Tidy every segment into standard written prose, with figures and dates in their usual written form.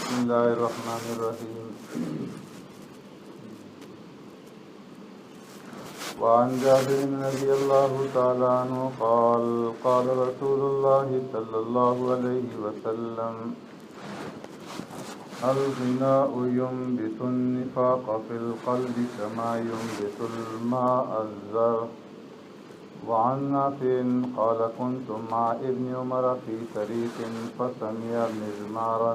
بسم الله الرحمن الرحيم. وعن جابر رضي الله تعالى عنه قال قال رسول الله صلى الله عليه وسلم الغناء ينبت النفاق في القلب كما ينبت الماء الزرع. وعن نافع قال كنت مع ابن عمر في طريق فسمع مزمارا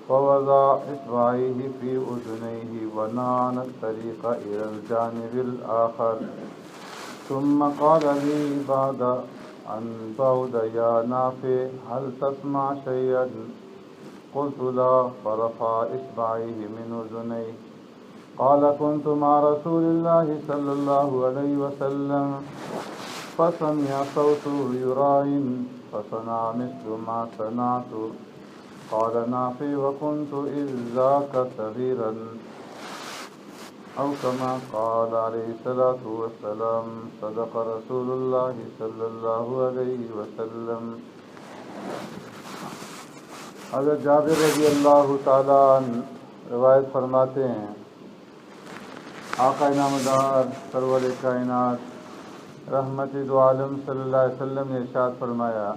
فوضع إصبعيه في أذنيه ونعن الطريق إلى الجانب الآخر ثم قال لي بعد أن بعد يا نافع هل تسمع شيئا؟ قلت لا فرفع إصبعيه من أذنيه. قال كنت مع رسول الله صلى الله عليه وسلم فسمع صوت يراع فصنع مثل ما صنعت. قال نافع وكنت إذ ذاك صغيرا أو كما قال عليه الصلاة والسلام صدق رسول الله صلى الله عليه وسلم. حضرت جابر رضی اللہ تعالیٰ عنہ روایت فرماتے ہیں آقا نامدار سرور کائنات رحمت دو عالم صلی اللہ علیہ وسلم نے ارشاد فرمایا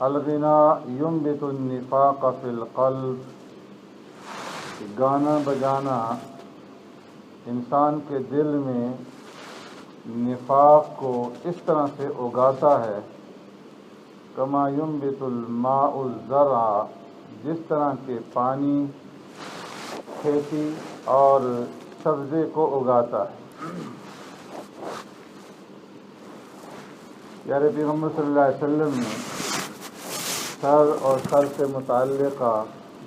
الغناء ينبت النفاق فی القلب، گانا بجانا انسان کے دل میں نفاق کو اس طرح سے اگاتا ہے کما ينبت الماء الزرع، جس طرح کے پانی کھیتی اور سبزے کو اگاتا ہے۔ پیارے پیغمبر صلی اللہ علیہ وسلم نے سر اور سر سے متعلقہ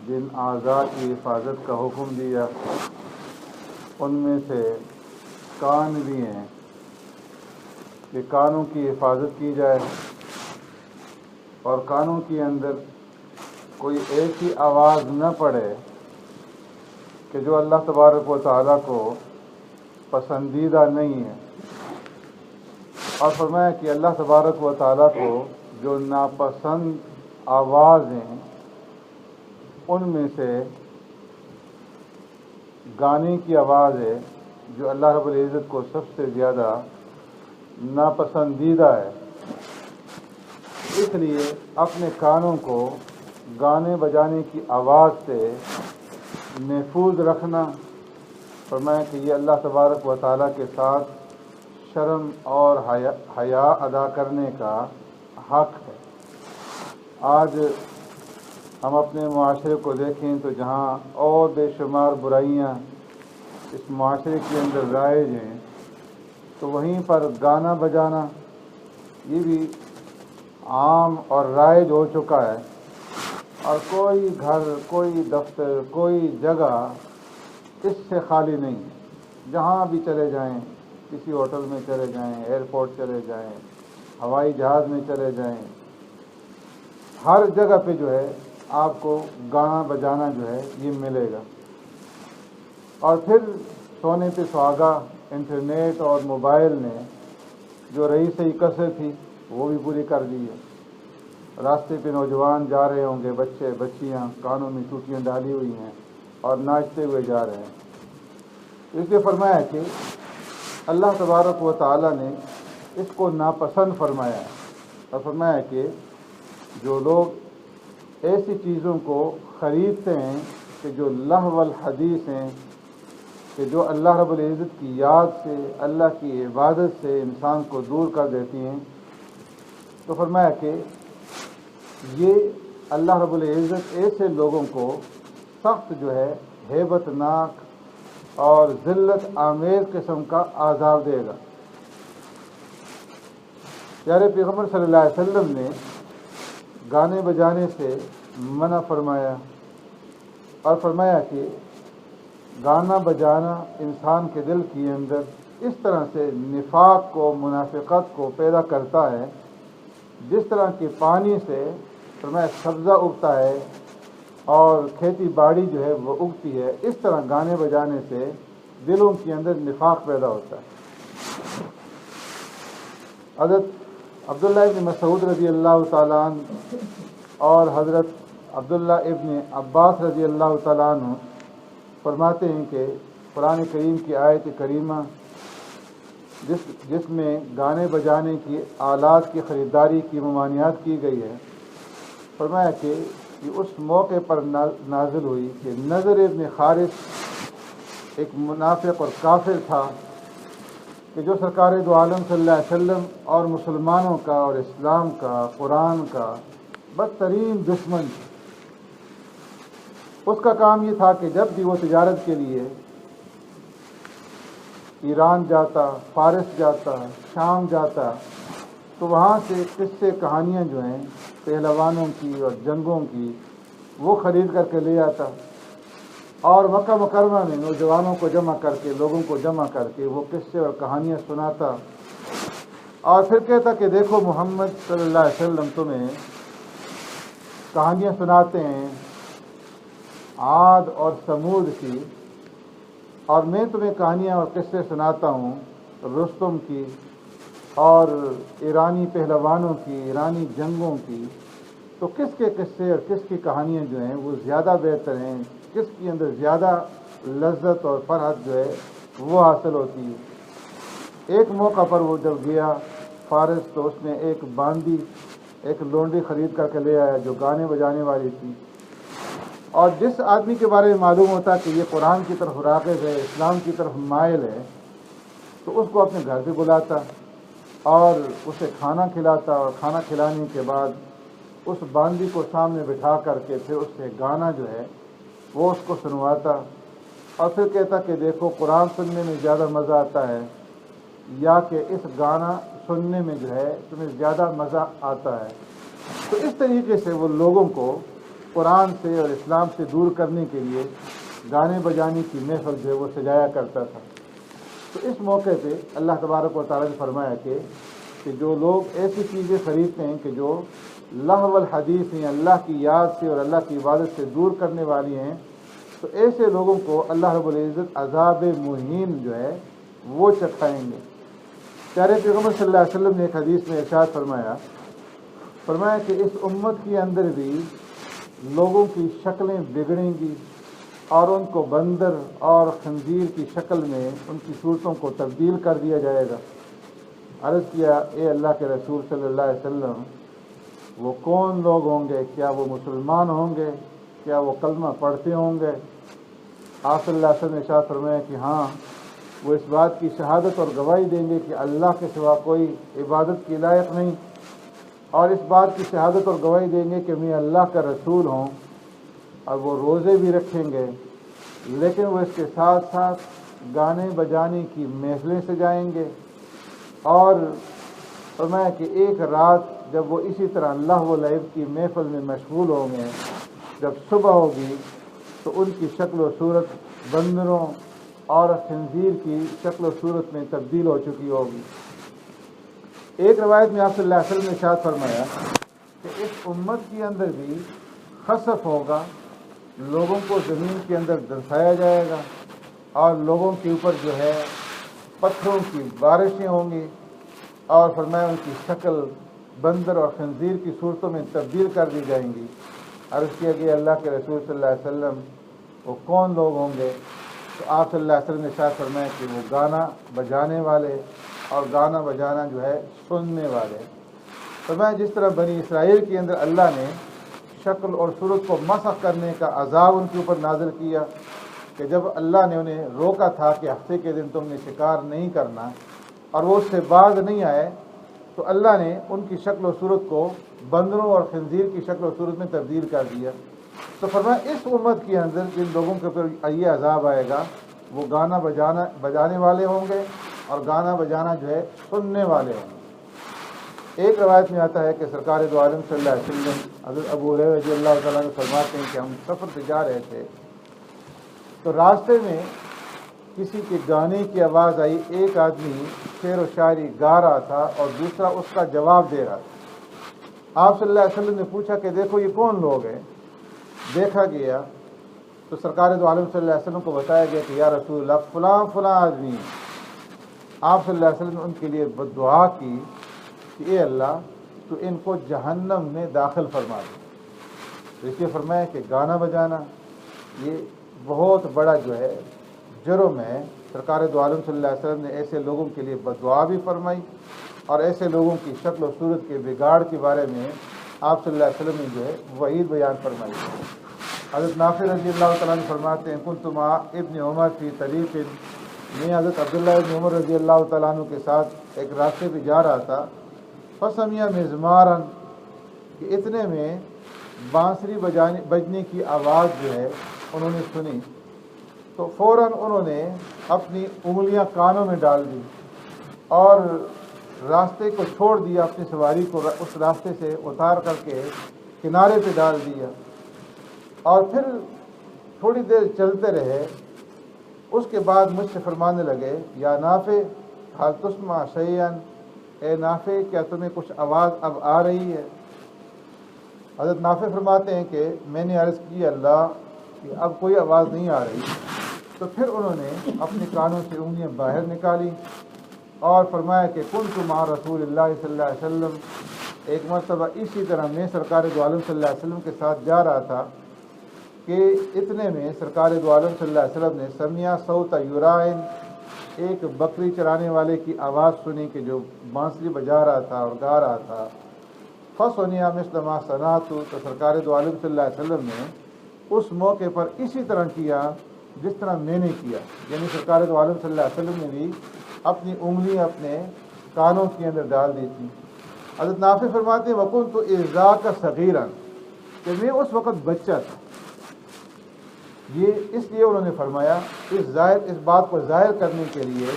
جن اعضاء کی حفاظت کا حکم دیا ان میں سے کان بھی ہیں کہ کانوں کی حفاظت کی جائے اور کانوں کے اندر کوئی ایسی آواز نہ پڑے کہ جو اللہ تبارک و تعالیٰ کو پسندیدہ نہیں ہے، اور فرمایا کہ اللہ تبارک و تعالیٰ کو جو ناپسند آوازیں ان میں سے گانے کی آواز ہے جو اللہ رب العزت کو سب سے زیادہ ناپسندیدہ ہے۔ اس لیے اپنے کانوں کو گانے بجانے کی آواز سے محفوظ رکھنا، فرمایا کہ یہ اللہ تبارک و تعالیٰ کے ساتھ شرم اور حیا ادا کرنے کا حق ہے۔ آج ہم اپنے معاشرے کو دیکھیں تو جہاں اور بے شمار برائیاں اس معاشرے کے اندر رائج ہیں تو وہیں پر گانا بجانا یہ بھی عام اور رائج ہو چکا ہے، اور کوئی گھر، کوئی دفتر، کوئی جگہ اس سے خالی نہیں ہے۔ جہاں بھی چلے جائیں، کسی ہوٹل میں چلے جائیں، ایئرپورٹ چلے جائیں، ہوائی جہاز میں چلے جائیں، ہر جگہ پہ جو ہے آپ کو گانا بجانا جو ہے یہ ملے گا۔ اور پھر سونے پہ سہاگا انٹرنیٹ اور موبائل نے جو رئیسی کسر تھی وہ بھی پوری کر دی ہے۔ راستے پہ نوجوان جا رہے ہوں گے، بچے بچیاں کانوں میں ٹوٹیاں ڈالی ہوئی ہیں اور ناچتے ہوئے جا رہے ہیں۔ اس لیے فرمایا کہ اللہ تبارک و تعالیٰ نے اس کو ناپسند فرمایا ہے، اور فرمایا کہ جو لوگ ایسی چیزوں کو خریدتے ہیں کہ جو لہو الحدیث ہیں، کہ جو اللہ رب العزت کی یاد سے، اللہ کی عبادت سے انسان کو دور کر دیتی ہیں، تو فرمایا کہ یہ اللہ رب العزت ایسے لوگوں کو سخت جو ہے ہیبت ناک اور ذلت آمیز قسم کا عذاب دے گا۔ پیارے پیغمبر صلی اللہ علیہ وسلم نے گانے بجانے سے منع فرمایا، اور فرمایا کہ گانا بجانا انسان کے دل کے اندر اس طرح سے نفاق کو، منافقت کو پیدا کرتا ہے جس طرح کہ پانی سے فرمایا سبزہ اگتا ہے اور کھیتی باڑی جو ہے وہ اگتی ہے، اس طرح گانے بجانے سے دلوں کے اندر نفاق پیدا ہوتا ہے۔ حضرت عبداللہ بن مسعود رضی اللہ تعالیٰ عنہ اور حضرت عبداللہ ابن عباس رضی اللہ تعالیٰ عنہ فرماتے ہیں کہ قرآن کریم کی آیت کریمہ جس میں گانے بجانے کی آلات کی خریداری کی ممانعت کی گئی ہے، فرمایا کہ یہ اس موقع پر نازل ہوئی کہ نضر ابن حارث ایک منافق اور کافر تھا کہ جو سرکار دو عالم صلی اللہ علیہ وسلم اور مسلمانوں کا اور اسلام کا، قرآن کا بدترین دشمن تھا۔ اس کا کام یہ تھا کہ جب بھی وہ تجارت کے لیے ایران جاتا، فارس جاتا، شام جاتا، تو وہاں سے قصے کہانیاں جو ہیں پہلوانوں کی اور جنگوں کی وہ خرید کر کے لے آتا، اور مکہ مکرمہ میں نوجوانوں کو جمع کر کے، لوگوں کو جمع کر کے وہ قصے اور کہانیاں سناتا، اور پھر کہتا کہ دیکھو محمد صلی اللہ علیہ وسلم تمہیں کہانیاں سناتے ہیں عاد اور سمود کی، اور میں تمہیں کہانیاں اور قصے سناتا ہوں رستم کی اور ایرانی پہلوانوں کی، ایرانی جنگوں کی، تو کس کے قصے اور کس کی کہانیاں جو ہیں وہ زیادہ بہتر ہیں، کس کے اندر زیادہ لذت اور فرحت جو ہے وہ حاصل ہوتی ہے۔ ایک موقع پر وہ جب گیا فارس تو اس نے ایک باندی، ایک لونڈی خرید کر کے لے آیا جو گانے بجانے والی تھی، اور جس آدمی کے بارے میں معلوم ہوتا کہ یہ قرآن کی طرف راغب ہے، اسلام کی طرف مائل ہے، تو اس کو اپنے گھر پہ بلاتا اور اسے کھانا کھلاتا، اور کھانا کھلانے کے بعد اس باندی کو سامنے بٹھا کر کے پھر اس سے گانا جو ہے وہ اس کو سنواتا، اور پھر کہتا کہ دیکھو قرآن سننے میں زیادہ مزہ آتا ہے یا کہ اس گانا سننے میں جو ہے تمہیں زیادہ مزہ آتا ہے۔ تو اس طریقے سے وہ لوگوں کو قرآن سے اور اسلام سے دور کرنے کے لیے گانے بجانے کی محفل جو ہے وہ سجایا کرتا تھا۔ تو اس موقع پہ اللہ تبارک و تعالیٰ نے فرمایا کہ جو لوگ ایسی چیزیں خریدتے ہیں کہ جو لہو الحدیث ہیں، اللہ کی یاد سے اور اللہ کی عبادت سے دور کرنے والی ہیں، تو ایسے لوگوں کو اللہ رب العزت عذاب مہین جو ہے وہ چکھائیں گے۔ پیارے پیغمبر صلی اللہ علیہ وسلم نے ایک حدیث میں ارشاد فرمایا کہ اس امت کے اندر بھی لوگوں کی شکلیں بگڑیں گی، اور ان کو بندر اور خنزیر کی شکل میں ان کی صورتوں کو تبدیل کر دیا جائے گا۔ عرض کیا اے اللہ کے رسول صلی اللہ علیہ وسلم، وہ کون لوگ ہوں گے؟ کیا وہ مسلمان ہوں گے؟ کیا وہ کلمہ پڑھتے ہوں گے؟ آپ صلی اللہ علیہ وسلم نے ارشاد فرمایا کہ ہاں، وہ اس بات کی شہادت اور گواہی دیں گے کہ اللہ کے سوا کوئی عبادت کے لائق نہیں، اور اس بات کی شہادت اور گواہی دیں گے کہ میں اللہ کا رسول ہوں، اور وہ روزے بھی رکھیں گے، لیکن وہ اس کے ساتھ ساتھ گانے بجانے کی محفلیں سجائیں گے، اور فرمایا کہ ایک رات جب وہ اسی طرح لہو و لعب کی محفل میں مشغول ہوں گے، جب صبح ہوگی تو ان کی شکل و صورت بندروں اور خنزیر کی شکل و صورت میں تبدیل ہو چکی ہوگی۔ ایک روایت میں آپ صلی اللہ علیہ وسلم نے ارشاد فرمایا کہ اس امت کے اندر بھی خسف ہوگا، لوگوں کو زمین کے اندر دنسایا جائے گا، اور لوگوں کے اوپر جو ہے پتھروں کی بارشیں ہوں گی، اور فرمایا ان کی شکل بندر اور خنزیر کی صورتوں میں تبدیل کر دی جائیں گی۔ عرض کیا گیا اللہ کے رسول صلی اللہ علیہ وسلم، وہ کون لوگ ہوں گے؟ تو آپ صلی اللہ علیہ وسلم نے ارشاد فرمایا کہ وہ گانا بجانے والے اور گانا بجانا جو ہے سننے والے۔ فرمایا جس طرح بنی اسرائیل کے اندر اللہ نے شکل اور صورت کو مسخ کرنے کا عذاب ان کے اوپر نازل کیا، کہ جب اللہ نے انہیں روکا تھا کہ ہفتے کے دن تم نے شکار نہیں کرنا، اور وہ اس سے باز نہیں آئے، تو اللہ نے ان کی شکل و صورت کو بندروں اور خنزیر کی شکل و صورت میں تبدیل کر دیا۔ تو فرمایا اس امت کے اندر جن لوگوں کے اوپر یہ عذاب آئے گا وہ گانا بجانے والے ہوں گے، اور گانا بجانا جو ہے سننے والے ہوں گے۔ ایک روایت میں آتا ہے کہ سرکار دو عالم صلی اللہ علیہ وسلم حضرت ابو ہریرہ رضی اللہ تعالیٰ عنہ فرماتے ہیں کہ ہم سفر پہ جا رہے تھے، تو راستے میں کسی کے گانے کی آواز آئی، ایک آدمی شعر و شاعری گا رہا تھا اور دوسرا اس کا جواب دے رہا تھا۔ آپ صلی اللہ علیہ وسلم نے پوچھا کہ دیکھو یہ کون لوگ ہیں؟ دیکھا گیا تو سرکار دو عالم صلی اللہ علیہ وسلم کو بتایا گیا کہ یا رسول اللہ فلاں فلاں آدمی ہیں۔ آپ صلی اللہ علیہ وسلم نے ان کے لیے دعا کی کہ اے اللہ تو ان کو جہنم میں داخل فرما دے۔ تو اس لیے فرمایا کہ گانا بجانا یہ بہت بڑا جو ہے جرم ہے۔ سرکار دو عالم صلی اللہ علیہ وسلم نے ایسے لوگوں کے لیے بددعا بھی فرمائی، اور ایسے لوگوں کی شکل و صورت کے بگاڑ کے بارے میں آپ صلی اللہ علیہ وسلم نے جو ہے وعید بیان فرمائی۔ حضرت نافع رضی اللہ تعالیٰ عنہ فرماتے ہیں کنت مع ابن عمر فی طریق، میں حضرت عبداللہ ابن عمر رضی اللہ تعالیٰ عنہ کے ساتھ ایک راستے پہ جا رہا تھا، فسمع مزمارا، کہ اتنے میں بانسری بجنے کی آواز جو ہے انہوں نے سنی، تو فوراً انہوں نے اپنی انگلیاں کانوں میں ڈال دی اور راستے کو چھوڑ دیا، اپنی سواری کو اس راستے سے اتار کر کے کنارے پہ ڈال دیا، اور پھر تھوڑی دیر چلتے رہے۔ اس کے بعد مجھ سے فرمانے لگے یا نافع حال تسمع شیئا، اے نافع کیا تمہیں کچھ آواز اب آ رہی ہے؟ حضرت نافع فرماتے ہیں کہ میں نے عرض کی اللہ کہ اب کوئی آواز نہیں آ رہی۔ تو پھر انہوں نے اپنے کانوں سے انگلیاں باہر نکالی اور فرمایا کہ کنت مع رسول اللہ صلی اللہ علیہ وسلم، ایک مرتبہ اسی طرح میں سرکار دو عالم صلی اللہ علیہ وسلم کے ساتھ جا رہا تھا کہ اتنے میں سرکار دو عالم صلی اللہ علیہ وسلم نے سمع صوت یرائن، ایک بکری چرانے والے کی آواز سنی کہ جو بانسری بجا رہا تھا اور گا رہا تھا۔ فسنیا مثل ما صنعت، تو سرکار دو عالم صلی اللہ علیہ وسلم نے اس موقع پر اسی طرح کیا جس طرح میں نے کیا، یعنی سرکار دو عالم صلی اللہ علیہ وسلم نے بھی اپنی انگلی اپنے کانوں کے اندر ڈال دی تھی۔ حضرت نافع فرماتے ہیں وَكُنْتُ إِذْ ذَاكَ صَغِيرًا، کہ میں اس وقت بچہ تھا۔ یہ اس لیے انہوں نے فرمایا اس بات کو ظاہر کرنے کے لیے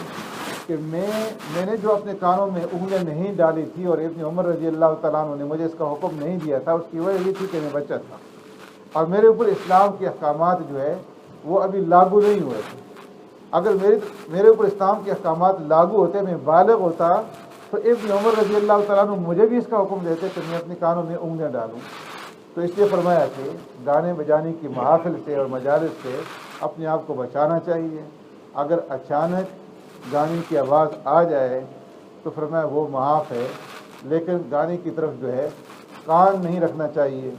کہ میں نے جو اپنے کانوں میں انگلیاں نہیں ڈالی تھی اور ابن عمر رضی اللہ تعالیٰ عنہ نے مجھے اس کا حکم نہیں دیا تھا، اس کی وجہ یہ تھی کہ میں بچہ تھا اور میرے اوپر اسلام کے احکامات جو ہے وہ ابھی لاگو نہیں ہوئے تھے۔ اگر میرے اوپر اسلام کے احکامات لاگو ہوتے، میں بالغ ہوتا، تو ابن عمر رضی اللہ تعالیٰ عنہ مجھے بھی اس کا حکم دیتے کہ میں اپنے کانوں میں انگلیاں ڈالوں۔ تو اس لیے فرمایا کہ گانے بجانے کی محافل سے اور مجالس سے اپنے آپ کو بچانا چاہیے۔ اگر اچانک گانے کی آواز آ جائے تو فرمایا وہ معاف ہے، لیکن گانے کی طرف جو ہے کان نہیں رکھنا چاہیے۔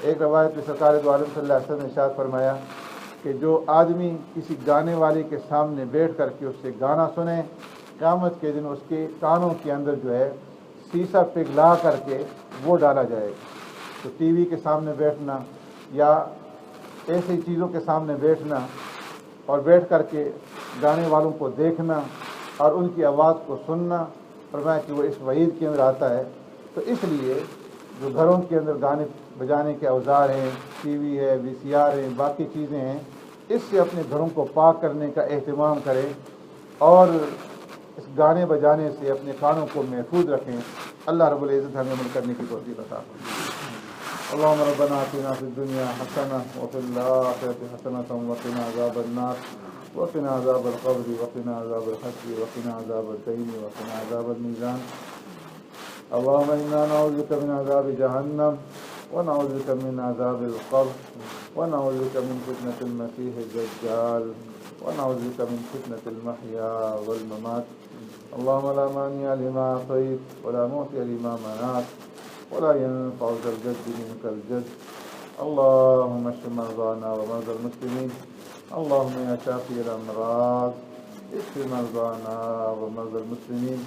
ایک روایت میں سرکار دو عالم صلی اللہ علیہ وسلم نے ارشاد فرمایا کہ جو آدمی کسی گانے والے کے سامنے بیٹھ کر کے اس سے گانا سنے، قیامت کے دن اس کے کانوں کے اندر جو ہے سیسا پگھلا کر کے وہ ڈالا جائے گا۔ تو ٹی وی کے سامنے بیٹھنا یا ایسی چیزوں کے سامنے بیٹھنا اور بیٹھ کر کے گانے والوں کو دیکھنا اور ان کی آواز کو سننا، فرمایا کہ وہ اس وعید کے اندر آتا ہے۔ تو اس لیے جو گھروں کے اندر گانے بجانے کے اوزار ہیں، ٹی وی ہے، وی سی آر ہیں، باقی چیزیں ہیں، اس سے اپنے گھروں کو پاک کرنے کا اہتمام کریں اور اس گانے بجانے سے اپنے کانوں کو محفوظ رکھیں۔ اللہ رب العزت ہمیں عمل کرنے کی توفیق عطا فرمائے۔ اللهم ربنا آتنا في الدنيا حسنة وفي الآخرة حسنة وقنا عذاب النار وقنا عذاب القبر وقنا عذاب الحشر وقنا عذاب الدين وقنا عذاب الميزان اللهم إنا نعوذ بك من عذاب جهنم ونعوذ بك من عذاب القبر ونعوذ بك من فتنة المسيح الدجال ونعوذ بك من فتنة المحيا والممات اللهم لا مانع لما أعطيت ولا معطي لما منعت ولا ينفع ذا الجد منك الجد اللهم اشف مرضانا ومرضى المسلمين اللهم يا شافي الأمراض اشف مرضانا ومرضى المسلمين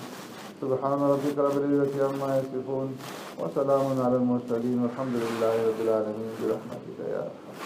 سبحان ربك رب العزة عما يصفون وسلام على المرسلين والحمد لله رب العالمين برحمتك يا أرحم